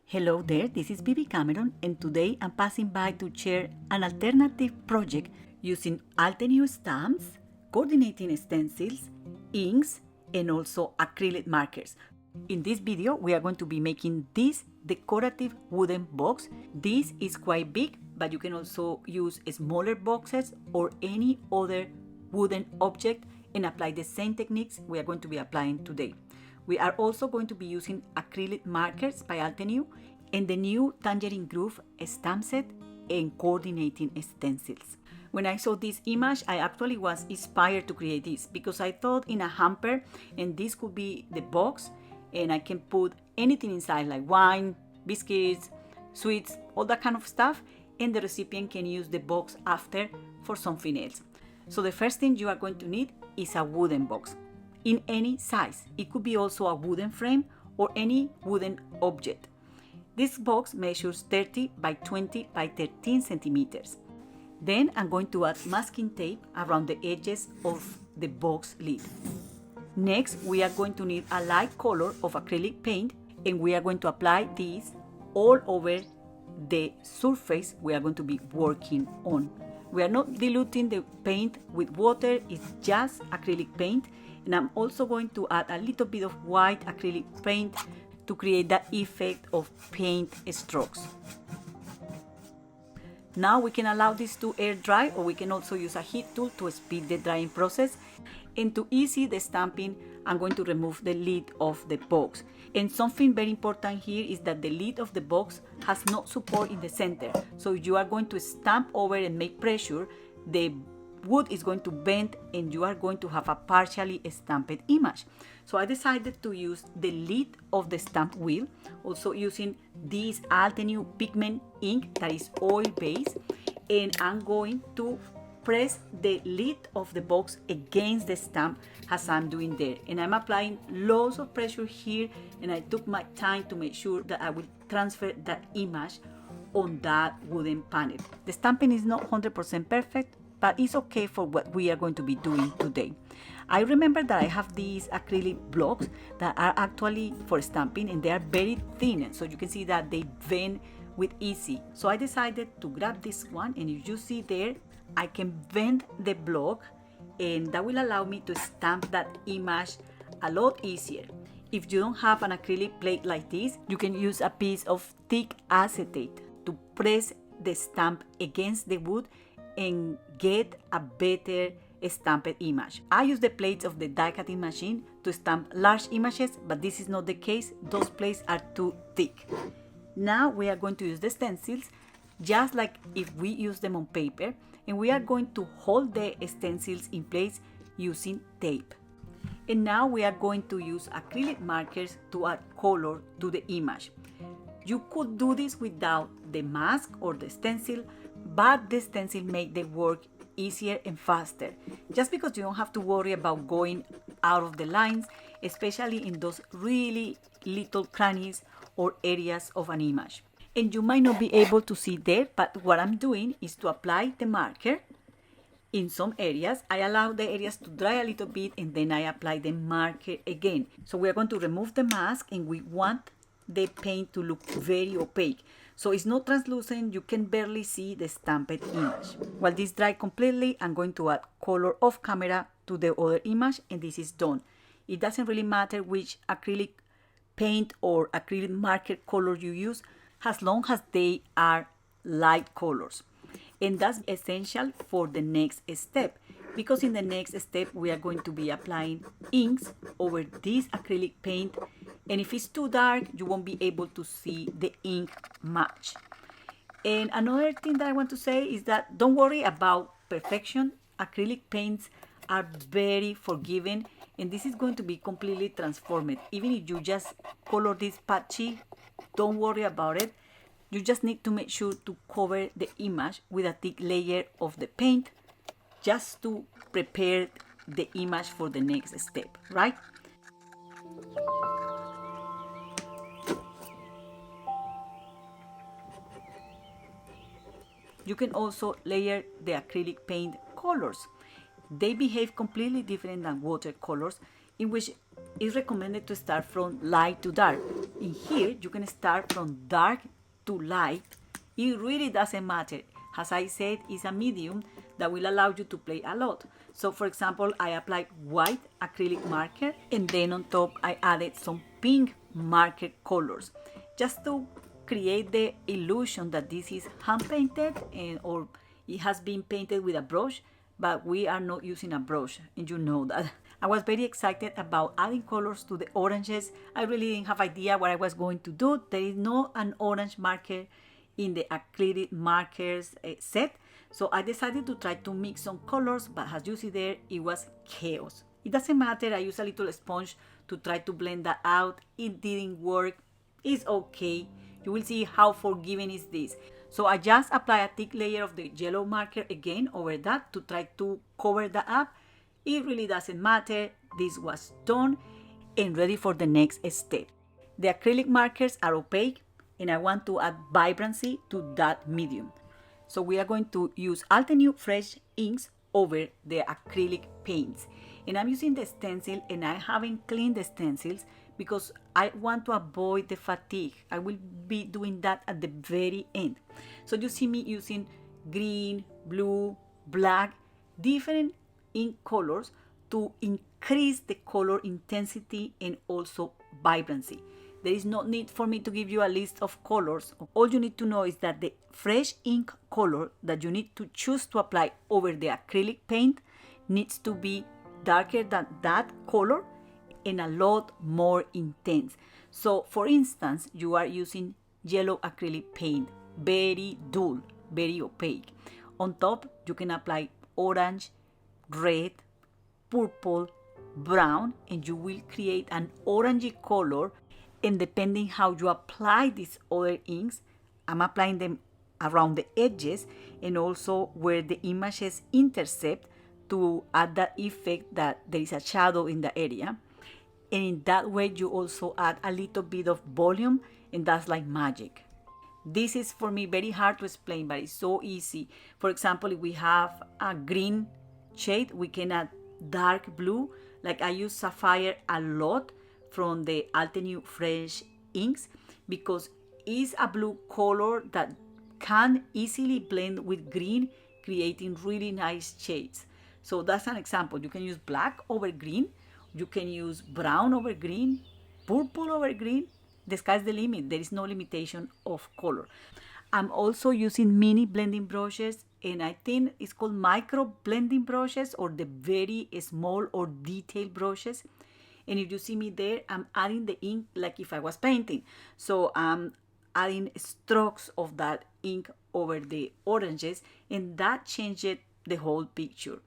Hello there, this is Bibi Cameron, and today I'm passing by to share an alternative project using Alyenew stamps, coordinating stencils, inks, and also acrylic markers. In this video, we are going to be making this decorative wooden box. This is quite big, but you can also use smaller boxes or any other wooden object and apply the same techniques we are going to be applying today. We are also going to be using acrylic markers by Alyenew and the new Tangerine Groove stamp set and coordinating stencils. When I saw this image, I actually was inspired to create this because I thought in a hamper, and this could be the box, and I can put anything inside like wine, biscuits, sweets, all that kind of stuff, and the recipient can use the box after for something else. So the first thing you are going to need is a wooden box in any size. It could be also a wooden frame or any wooden object. This box measures 30 by 20 by 13 centimeters. Then I'm going to add masking tape around the edges of the box lid. Next, we are going to need a light color of acrylic paint, and we are going to apply this all over the surface we are going to be working on. We are not diluting the paint with water, it's just acrylic paint. And I'm also going to add a little bit of white acrylic paint to create that effect of paint strokes. Now we can allow this to air dry, or we can also use a heat tool to speed the drying process. And to ease the stamping, I'm going to remove the lid of the box. And something very important here is that the lid of the box has no support in the center. So if you are going to stamp over and make pressure, the wood is going to bend and you are going to have a partially stamped image. So I decided to use the lid of the stamp wheel, also using this Alyenew pigment ink that is oil based, and I'm going to press the lid of the box against the stamp as I'm doing there. And I'm applying lots of pressure here, and I took my time to make sure that I will transfer that image on that wooden panel. The stamping is not 100% perfect, but it's okay for what we are going to be doing today. I remember that I have these acrylic blocks that are actually for stamping, and they are very thin, so you can see that they bend with easy. So I decided to grab this one, and if you see there, I can bend the block, and that will allow me to stamp that image a lot easier. If you don't have an acrylic plate like this, you can use a piece of thick acetate to press the stamp against the wood and get a better stamped image. I use the plates of the die cutting machine to stamp large images, but this is not the case. Those plates are too thick. Now we are going to use the stencils just like if we use them on paper, and we are going to hold the stencils in place using tape. And now we are going to use acrylic markers to add color to the image. You could do this without the mask or the stencil, but the stencil makes the work easier and faster, just because you don't have to worry about going out of the lines, especially in those really little crannies or areas of an image. And you might not be able to see there, but what I'm doing is to apply the marker in some areas. I allow the areas to dry a little bit, and then I apply the marker again. So we are going to remove the mask, and we want the paint to look very opaque. So it's not translucent, you can barely see the stamped image. While this dries completely, I'm going to add color off camera to the other image, and this is done. It doesn't really matter which acrylic paint or acrylic marker color you use, as long as they are light colors. And that's essential for the next step, because in the next step we are going to be applying inks over this acrylic paint, and if it's too dark you won't be able to see the ink much. And another thing that I want to say is that don't worry about perfection. Acrylic paints are very forgiving, and this is going to be completely transformed. Even if you just color this patchy, don't worry about it. You just need to make sure to cover the image with a thick layer of the paint, just to prepare the image for the next step, right? You can also layer the acrylic paint colors. They behave completely different than watercolors, in which it's recommended to start from light to dark. In here, you can start from dark to light. It really doesn't matter. As I said, it's a medium that will allow you to play a lot. So for example, I applied white acrylic marker, and then on top I added some pink marker colors, just to create the illusion that this is hand painted or it has been painted with a brush, but we are not using a brush, and you know that. I was very excited about adding colors to the oranges. I really didn't have idea what I was going to do. There is no an orange marker in the acrylic markers set, so I decided to try to mix some colors, but as you see there, it was chaos. It doesn't matter, I used a little sponge to try to blend that out. It didn't work. It's okay. You will see how forgiving is this. So I just apply a thick layer of the yellow marker again over that to try to cover that up. It really doesn't matter. This was done and ready for the next step. The acrylic markers are opaque, and I want to add vibrancy to that medium. So we are going to use Alyenew fresh inks over the acrylic paints. And I'm using the stencil, and I haven't cleaned the stencils because I want to avoid the fatigue. I will be doing that at the very end. So you see me using green, blue, black, different ink colors to increase the color intensity and also vibrancy. There is no need for me to give you a list of colors. All you need to know is that the fresh ink color that you need to choose to apply over the acrylic paint needs to be darker than that color and a lot more intense. So for instance, you are using yellow acrylic paint, very dull, very opaque. On top, you can apply orange, red, purple, brown, and you will create an orangey color. And depending how you apply these other inks, I'm applying them around the edges and also where the images intercept to add that effect that there is a shadow in the area. And in that way, you also add a little bit of volume, and that's like magic. This is for me very hard to explain, but it's so easy. For example, if we have a green shade, we can add dark blue. Like I use sapphire a lot from the Alyenew fresh inks because it's a blue color that can easily blend with green, creating really nice shades. So that's an example. You can use black over green, you can use brown over green, purple over green. The sky's the limit. There is no limitation of color. I'm also using mini blending brushes, and I think it's called micro blending brushes or the very small or detailed brushes. And if you see me there, I'm adding the ink like if I was painting. So I'm adding strokes of that ink over the oranges, and that changed the whole picture.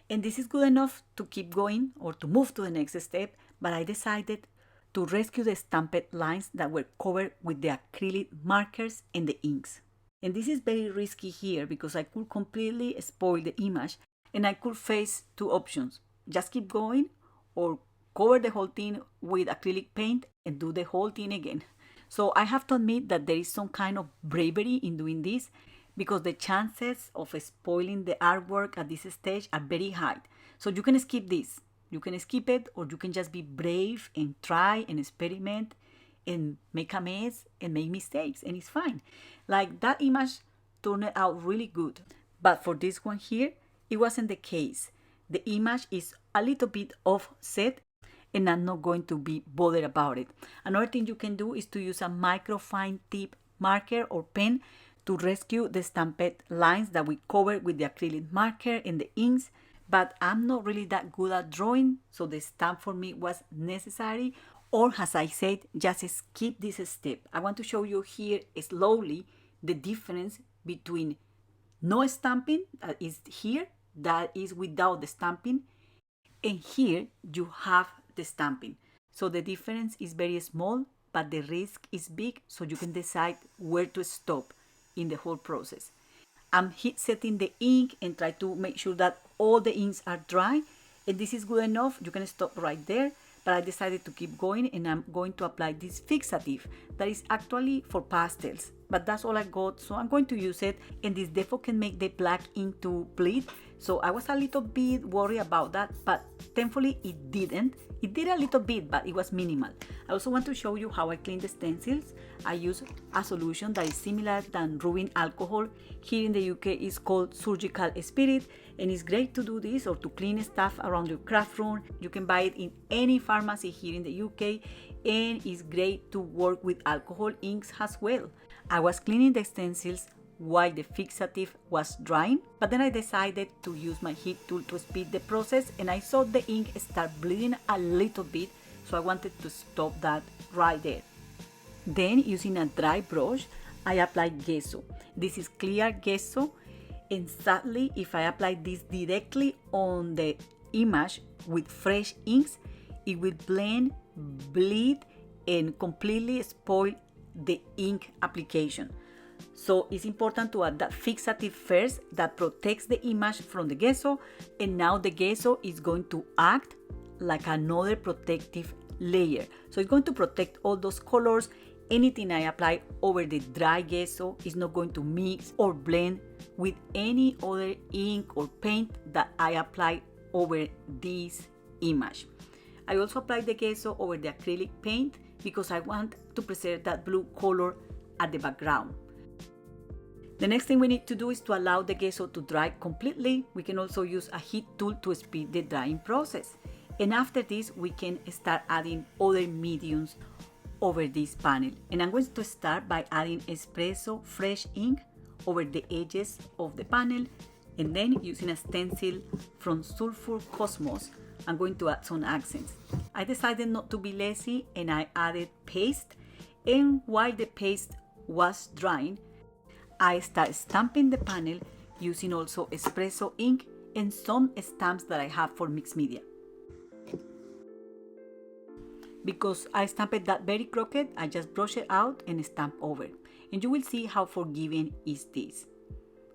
And this is good enough to keep going or to move to the next step, but I decided to rescue the stamped lines that were covered with the acrylic markers and the inks. And this is very risky here because I could completely spoil the image, and I could face two options. Just keep going or cover the whole thing with acrylic paint and do the whole thing again. So I have to admit that there is some kind of bravery in doing this because the chances of spoiling the artwork at this stage are very high. So you can skip this. You can skip it, or you can just be brave and try and experiment and make a mess and make mistakes, and it's fine. Like that image turned out really good. But for this one here, it wasn't the case. The image is a little bit offset, and I'm not going to be bothered about it. Another thing you can do is to use a microfine tip marker or pen to rescue the stamped lines that we covered with the acrylic marker and the inks. But I'm not really that good at drawing, so the stamp for me was necessary. Or as I said, just skip this step. I want to show you here slowly the difference between no stamping, that is here, that is without the stamping, and here you have the stamping. So the difference is very small, but the risk is big, so you can decide where to stop in the whole process. I'm heat setting the ink and try to make sure that all the inks are dry, and this is good enough. You can stop right there, but I decided to keep going, and I'm going to apply this fixative that is actually for pastels, but that's all I got, so I'm going to use it. And this defo can make the black ink to bleed, so I was a little bit worried about that, but thankfully it didn't. It did a little bit, but it was minimal. I also want to show you how I clean the stencils. I use a solution that is similar than rubbing alcohol. Here in the UK it's called Surgical Spirit, and it's great to do this or to clean stuff around your craft room. You can buy it in any pharmacy here in the UK, and it's great to work with alcohol inks as well. I was cleaning the stencils while the fixative was drying, but then I decided to use my heat tool to speed the process, and I saw the ink start bleeding a little bit, so I wanted to stop that right there. Then, using a dry brush, I applied gesso. This is clear gesso, and sadly, if I apply this directly on the image with fresh inks, it will blend, bleed, and completely spoil the ink application. So it's important to add that fixative first that protects the image from the gesso, and now the gesso is going to act like another protective layer. So it's going to protect all those colors. Anything I apply over the dry gesso is not going to mix or blend with any other ink or paint that I apply over this image. I also apply the gesso over the acrylic paint because I want to preserve that blue color at the background. The next thing we need to do is to allow the gesso to dry completely. We can also use a heat tool to speed the drying process. And after this, we can start adding other mediums over this panel. And I'm going to start by adding espresso fresh ink over the edges of the panel. And then using a stencil from Sulfur Cosmos, I'm going to add some accents. I decided not to be lazy and I added paste. And while the paste was drying, I start stamping the panel using also espresso ink and some stamps that I have for mixed media. Because I stamped that very crooked, I just brush it out and stamp over. And you will see how forgiving is this.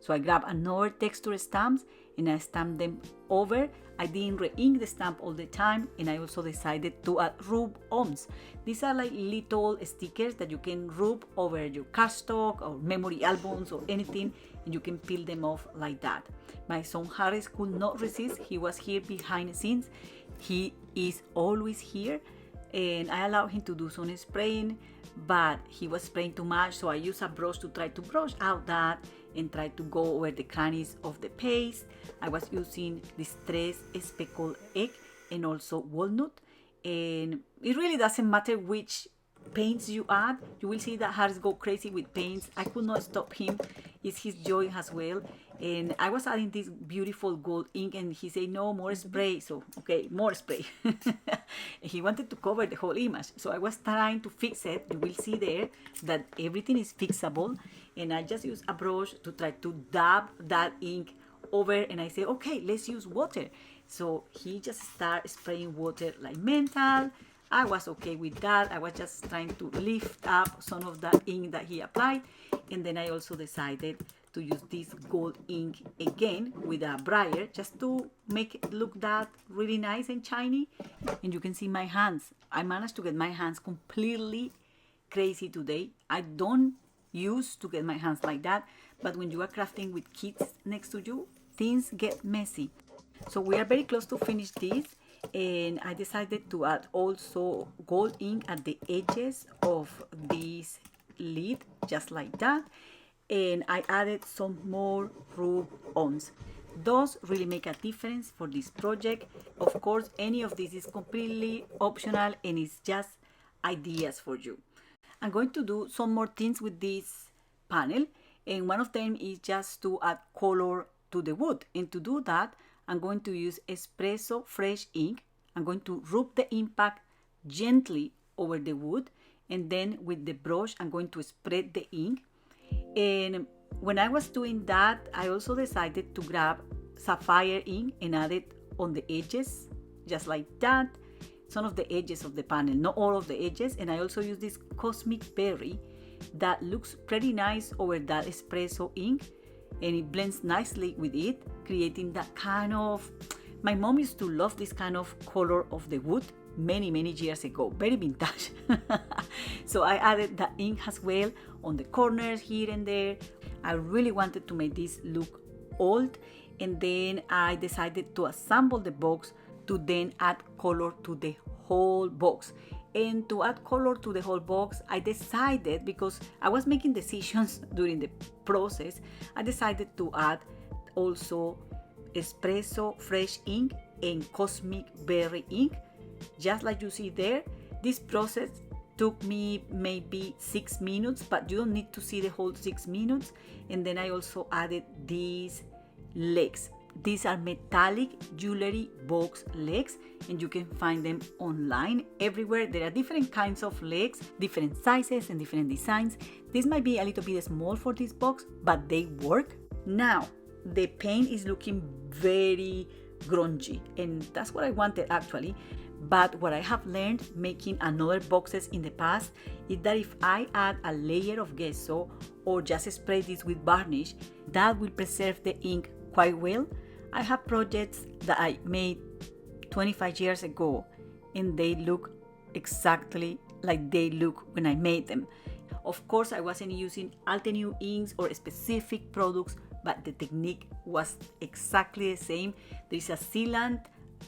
So I grab another texture stamps and I stamp them over. I didn't re-ink the stamp all the time, and I also decided to add rub-ons. These are like little stickers that you can rub over your cardstock or memory albums or anything, and you can peel them off like that. My son Harris could not resist. He was here behind the scenes. He is always here, and I allowed him to do some spraying, but he was spraying too much, so I used a brush to try to brush out that and try to go over the crannies of the paste. I was using distressed speckled egg and also walnut, and it really doesn't matter which paints you add. You will see that Harris go crazy with paints. I could not stop him. It's his joy as well. And I was adding this beautiful gold ink, and he said no more spray. So okay, more spray. He wanted to cover the whole image, so I was trying to fix it. You will see there that everything is fixable, and I just use a brush to try to dab that ink over, and I say okay, let's use water. So he just started spraying water like mental. I was okay with that. I was just trying to lift up some of that ink that he applied, and then I also decided to use this gold ink again with a brayer just to make it look that really nice and shiny. And you can see my hands. I managed to get my hands completely crazy today. I don't used to get my hands like that, but when you are crafting with kids next to you, things get messy. So we are very close to finish this, and I decided to add also gold ink at the edges of this lid, just like that. And I added some more rub-ons. Those really make a difference for this project. Of course, any of this is completely optional and it's just ideas for you. I'm going to do some more things with this panel, and one of them is just to add color to the wood. And to do that, I'm going to use espresso fresh ink. I'm going to rub the impact gently over the wood, and then with the brush, I'm going to spread the ink. And when I was doing that, I also decided to grab sapphire ink and add it on the edges, just like that. Some of the edges of the panel, not all of the edges. And I also use this cosmic berry that looks pretty nice over that espresso ink, and it blends nicely with it, creating that kind of, my mom used to love this kind of color of the wood, many years ago, very vintage. So I added the ink as well on the corners here and there. I really wanted to make this look old, and then I decided to assemble the box to then add color to the whole box. And to add color to the whole box, I decided, because I was making decisions during the process, I decided to add also espresso fresh ink and cosmic berry ink, just like you see there. This process took me maybe 6 minutes, but you don't need to see the whole 6 minutes. And then I also added these legs. These are metallic jewelry box legs, and you can find them online everywhere. There are different kinds of legs, different sizes and different designs. This might be a little bit small for this box, but they work. Now, the paint is looking very grungy, and that's what I wanted actually. But what I have learned making another boxes in the past is that if I add a layer of gesso or just spray this with varnish, that will preserve the ink quite well. I have projects that I made 25 years ago, and they look exactly like they look when I made them. Of course, I wasn't using Alyenew inks or specific products, but the technique was exactly the same. There is a sealant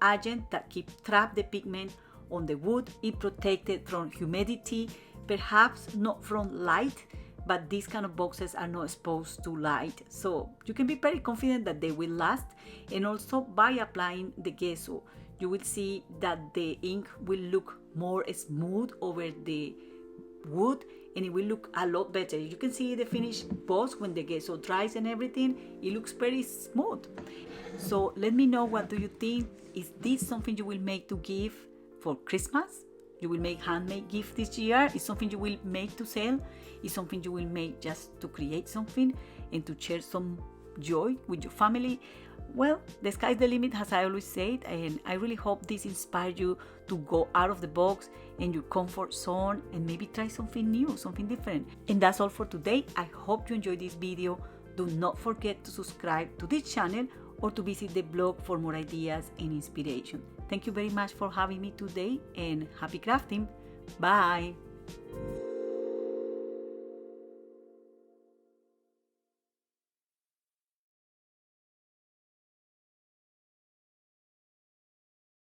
agent that trap the pigment on the wood. It protected from humidity, perhaps not from light, but these kind of boxes are not exposed to light, so you can be very confident that they will last. And also by applying the gesso, you will see that the ink will look more smooth over the wood, and it will look a lot better. You can see the finished box when the gesso dries and everything. It looks very smooth. So let me know, what do you think? Is this something you will make to give for Christmas? You will make handmade gift this year? Is something you will make to sell? Is something you will make just to create something and to share some joy with your family? Well, the sky's the limit, as I always said, and I really hope this inspired you to go out of the box and your comfort zone and maybe try something new, something different. And that's all for today. I hope you enjoyed this video. Do not forget to subscribe to this channel or to visit the blog for more ideas and inspiration. Thank you very much for having me today, and happy crafting. Bye.